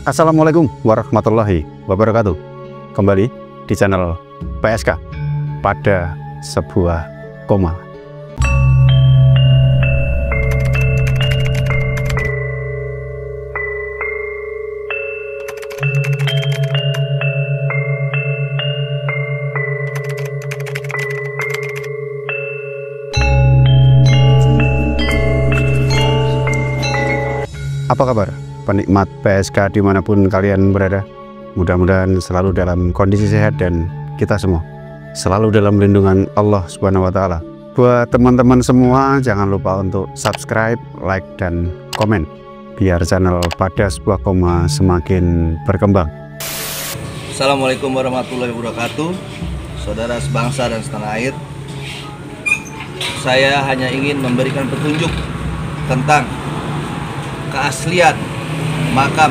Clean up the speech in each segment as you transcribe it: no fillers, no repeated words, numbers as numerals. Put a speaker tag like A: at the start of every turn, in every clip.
A: Assalamualaikum warahmatullahi wabarakatuh. Kembali di channel PSK pada sebuah koma. Apa kabar penikmat PSK dimanapun kalian berada? Mudah-mudahan selalu dalam kondisi sehat dan kita semua selalu dalam lindungan Allah Subhanahu wa Ta'ala. Buat teman-teman semua, jangan lupa untuk subscribe, like, dan komen biar channel pada sebuah koma semakin berkembang.
B: Assalamualaikum warahmatullahi wabarakatuh. Saudara sebangsa dan setanah air, saya hanya ingin memberikan petunjuk tentang keaslian makam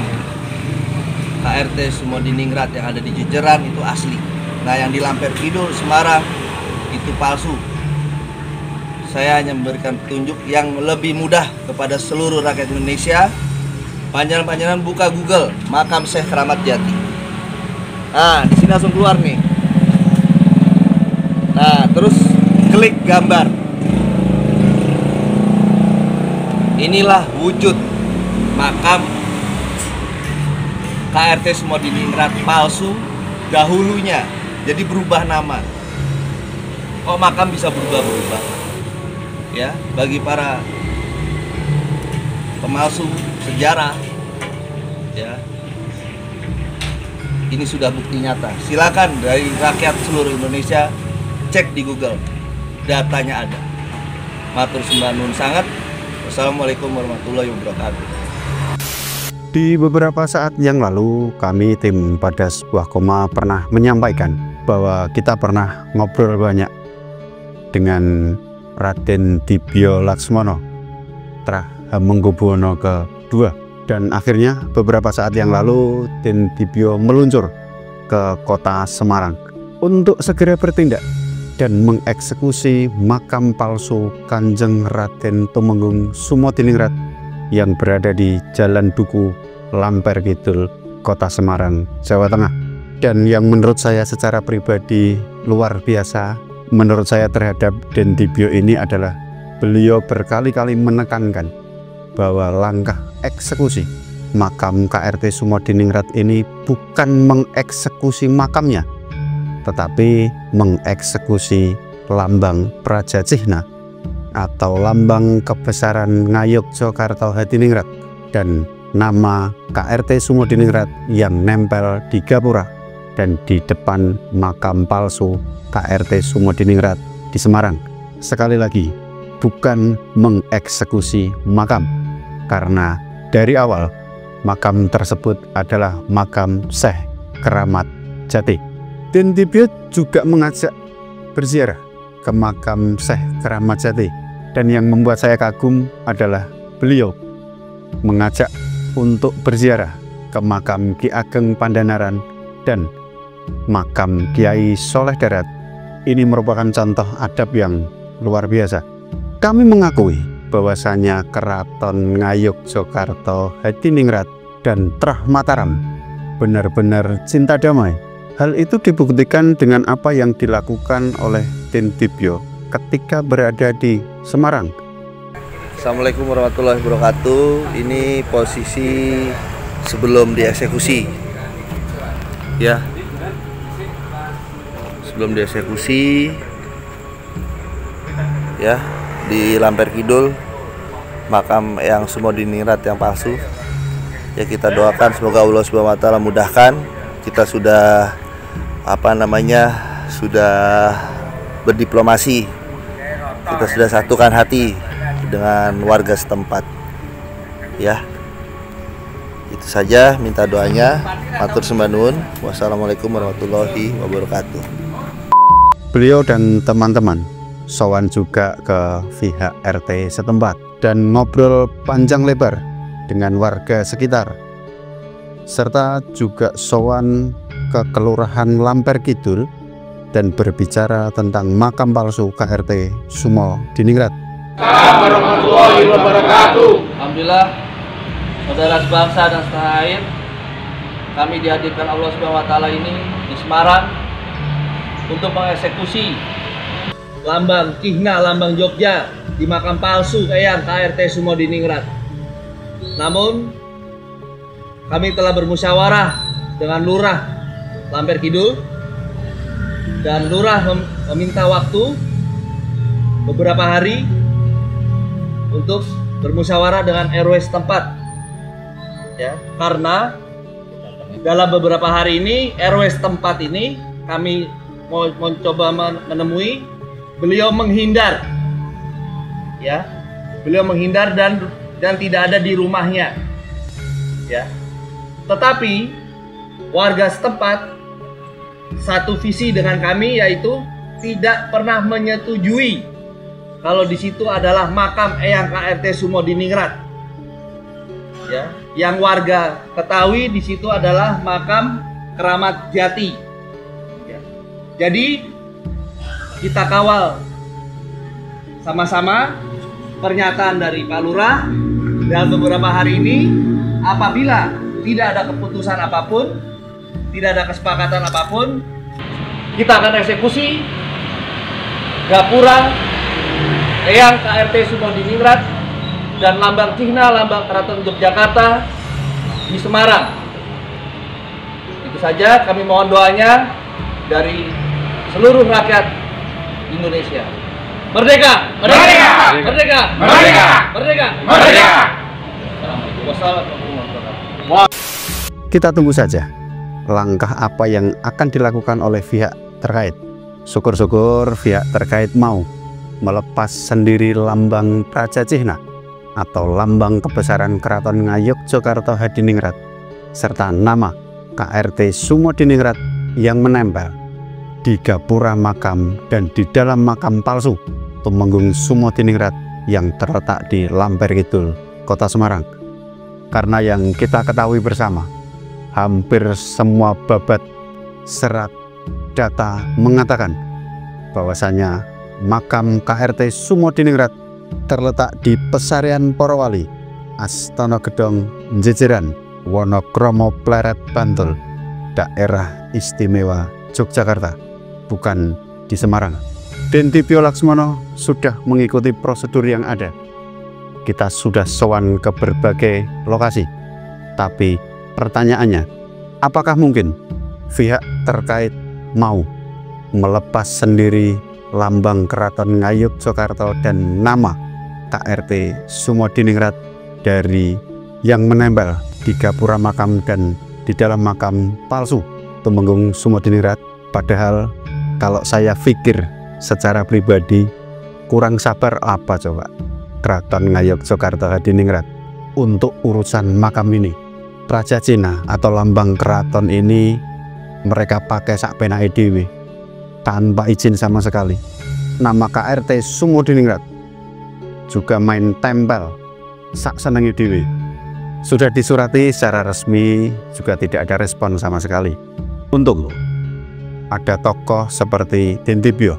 B: KRT Sumodiningrat yang ada di Jejeran itu asli. Nah, yang di Lamper Kidul Semarang itu palsu. Saya hanya memberikan petunjuk yang lebih mudah kepada seluruh rakyat Indonesia. Panjenengan buka Google makam Syekh Keramat Jati. Nah, di sini langsung keluar nih. Nah, terus klik gambar. Inilah wujud makam KRT Sumodiningrat palsu dahulunya, jadi berubah nama. Kok makam bisa berubah-berubah? Ya, bagi para pemalsu sejarah, ya, ini sudah bukti nyata. Silakan dari rakyat seluruh Indonesia cek di Google, datanya ada. Matur sembah nuwun sangat. Wassalamualaikum warahmatullahi wabarakatuh.
A: Di beberapa saat yang lalu, kami tim pada sebuah koma pernah menyampaikan bahwa kita pernah ngobrol banyak dengan Raden Dibyo Laksmono Hamengkubuwono II, dan akhirnya beberapa saat yang lalu Den Dibyo meluncur ke kota Semarang untuk segera bertindak dan mengeksekusi makam palsu Kanjeng Raden Tumenggung Sumodiningrat yang berada di Jalan Duku, Lamper Kidul, Kota Semarang, Jawa Tengah. Dan yang menurut saya secara pribadi luar biasa menurut saya terhadap Den Dibyo ini adalah beliau berkali-kali menekankan bahwa langkah eksekusi makam KRT Sumodiningrat ini bukan mengeksekusi makamnya, tetapi mengeksekusi lambang Prajajihna atau lambang kebesaran Ngayogyakarta Hadiningrat dan nama KRT Sumodiningrat yang nempel di gapura dan di depan makam palsu KRT Sumodiningrat di Semarang. Sekali lagi, bukan mengeksekusi makam, karena dari awal makam tersebut adalah makam Syekh Keramat Jati. Den Dibyo juga mengajak berziarah ke makam Syekh Keramat Jati, dan yang membuat saya kagum adalah beliau mengajak untuk berziarah ke makam Ki Ageng Pandanaran dan makam Kiai Soleh Darat. Ini merupakan contoh adab yang luar biasa. Kami mengakui bahwasanya Keraton Ngayogyakarta Hadiningrat dan Trah Mataram benar-benar cinta damai. Hal itu dibuktikan dengan apa yang dilakukan oleh Den Dibyo ketika berada di Semarang.
B: Assalamualaikum warahmatullahi wabarakatuh. Ini posisi sebelum dieksekusi, ya, sebelum dieksekusi, ya, di Lamper Kidul, makam yang Sumodiningrat yang palsu. Ya, kita doakan semoga Allah Subhanahu wa Ta'ala mudahkan. Kita sudah sudah berdiplomasi, kita sudah satukan hati dengan warga setempat, ya. Itu saja, minta doanya. Matur sembah nuwun. Wassalamualaikum warahmatullahi wabarakatuh.
A: Beliau dan teman-teman sowan juga ke pihak RT setempat dan ngobrol panjang lebar dengan warga sekitar, serta juga sowan ke Kelurahan Lamper Kidul dan berbicara tentang makam palsu KRT Sumodiningrat.
B: Warahmatullahi wabarakatuh. Alhamdulillah, saudara sebangsa dan setanah air, kami dihadirkan Allah Subhanahu wa taala ini di Semarang untuk mengeksekusi lambang Cihna, lambang Jogja di makam palsu Eyang KRT Sumodiningrat. Namun kami telah bermusyawarah dengan Lurah Lampir Kidul dan Lurah meminta waktu beberapa hari untuk bermusyawarah dengan RW setempat, ya, karena dalam beberapa hari ini RW setempat ini kami mau mencoba menemui, beliau menghindar, ya, beliau menghindar dan tidak ada di rumahnya, ya. Tetapi warga setempat satu visi dengan kami, yaitu tidak pernah menyetujui kalau di situ adalah makam Eyang KRT Sumodiningrat. Ya, yang warga ketahui di situ adalah makam Keramat Jati. Ya. Jadi kita kawal sama-sama pernyataan dari Pak Lurah, dan beberapa hari ini apabila tidak ada keputusan apapun, tidak ada kesepakatan apapun, kita akan eksekusi gapura Eyang KRT Sumodiningrat dan lambang Cihna, lambang Keraton Yogyakarta di Semarang. Itu saja, kami mohon doanya dari seluruh rakyat Indonesia. Merdeka! Merdeka! Merdeka! Merdeka! Merdeka! Merdeka!
A: Kita tunggu saja langkah apa yang akan dilakukan oleh pihak terkait. Syukur-syukur pihak terkait mau melepas sendiri lambang Praja Cihna atau lambang kebesaran Keraton Ngayogyakarta Hadiningrat serta nama KRT Sumodiningrat yang menempel di gapura makam dan di dalam makam palsu Tumenggung Sumodiningrat yang terletak di Lampir Kidul, Kota Semarang. Karena yang kita ketahui bersama, hampir semua babat serat data mengatakan bahwasanya makam KRT Sumodiningrat terletak di Pesarian Porowali, Astana Gedong, Jejeran, Wonokromo Pleret, Bantul, daerah istimewa Yogyakarta, bukan di Semarang. Dentipio Laksmono sudah mengikuti prosedur yang ada. Kita sudah sowan ke berbagai lokasi, tapi pertanyaannya, apakah mungkin pihak terkait mau melepas sendiri lambang Keraton Ngayogyakarta dan nama KRT Sumodiningrat dari yang menempel di gapura makam dan di dalam makam palsu Tumenggung Sumodiningrat? Padahal kalau saya pikir secara pribadi, kurang sabar apa coba Keraton Ngayogyakarta Hadiningrat untuk urusan makam ini. Praja Cihna atau lambang keraton ini mereka pakai sak penake dhewe tanpa izin sama sekali. Nama KRT Sumodiningrat juga main tempel sak senenge dhewe. Sudah disurati secara resmi, juga tidak ada respon sama sekali. Untung ada tokoh seperti Dentipio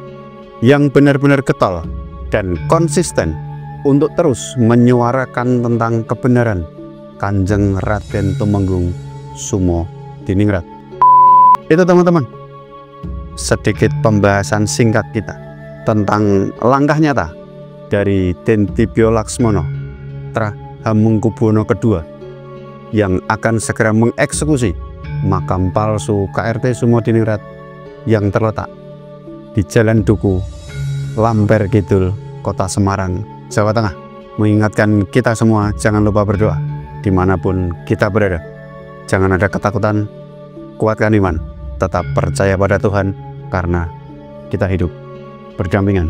A: yang benar-benar getol dan konsisten untuk terus menyuarakan tentang kebenaran Kanjeng Raden Tumenggung Sumodiningrat. Itu teman-teman, sedikit pembahasan singkat kita tentang langkah nyata dari Dentipio Laksmono Putra Hamengkubuwono II yang akan segera mengeksekusi makam palsu KRT Sumodiningrat yang terletak di Jalan Duku, Lampir Kidul, Kota Semarang, Jawa Tengah. Mengingatkan kita semua jangan lupa berdoa dimanapun kita berada. Jangan ada ketakutan, kuatkan iman, tetap percaya pada Tuhan, karena kita hidup berdampingan